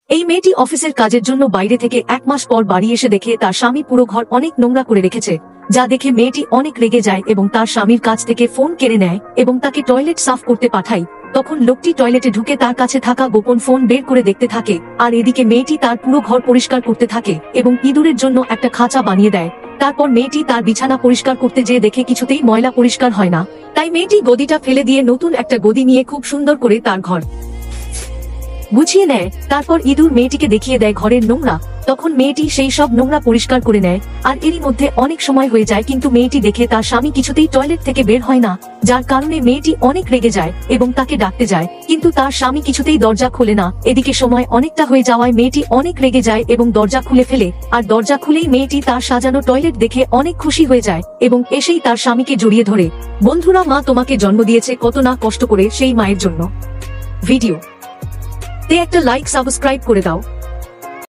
এই মেয়েটি অফিসের কাজের জন্য বাইরে থেকে 1 মাস পর বাড়ি এসে দেখে তার স্বামী পুরো ঘর অনেক নোংরা করে রেখেছে, যা দেখে মেয়েটি অনেক রেগে যায় এবং তার স্বামীর কাছ থেকে ফোন কেড়ে নেয় এবং তাকে টয়লেট সাফ করতে পাঠায়। তখন লোকটি টয়লেটে ঢুকে তার কাছে থাকা গোপন ফোন বের করে দেখতে থাকে, আর এদিকে মেয়েটি তার পুরো ঘর পরিষ্কার করতে থাকে এবং ইঁদুরের জন্য একটা খাঁচা বানিয়ে দেয়। তারপর মেয়েটি তার বিছানা পরিষ্কার করতে যেয়ে দেখে কিছুতেই ময়লা পরিষ্কার হয় না, তাই মেয়েটি গদিটা ফেলে দিয়ে নতুন একটা গদি নিয়ে খুব সুন্দর করে তার ঘর গুছিয়ে নেয়। তারপর ইঁদুর মেয়েটিকে দেখিয়ে দেয় ঘরের নোংরা। তখন মেয়েটি সেই সব নোংরা পরিষ্কার করে নেয়, আর এরই মধ্যে অনেক সময় হয়ে যায়, কিন্তু মেয়েটি দেখে তার স্বামী কিছুতেই টয়লেট থেকে বের হয় না, যার কারণে মেয়েটি অনেক রেগে যায় এবং তাকে ডাকতে যায়, কিন্তু তার স্বামী কিছুতেই দরজা খোলে না। এদিকে সময় অনেকটা হয়ে যাওয়ায় মেয়েটি অনেক রেগে যায় এবং দরজা খুলে ফেলে, আর দরজা খুলেই মেয়েটি তার সাজানো টয়লেট দেখে অনেক খুশি হয়ে যায় এবং এসেই তার স্বামীকে জড়িয়ে ধরে। বন্ধুরা, মা তোমাকে জন্ম দিয়েছে কত না কষ্ট করে, সেই মায়ের জন্য ভিডিও তে একটা লাইক সাবস্ক্রাইব করে দাও।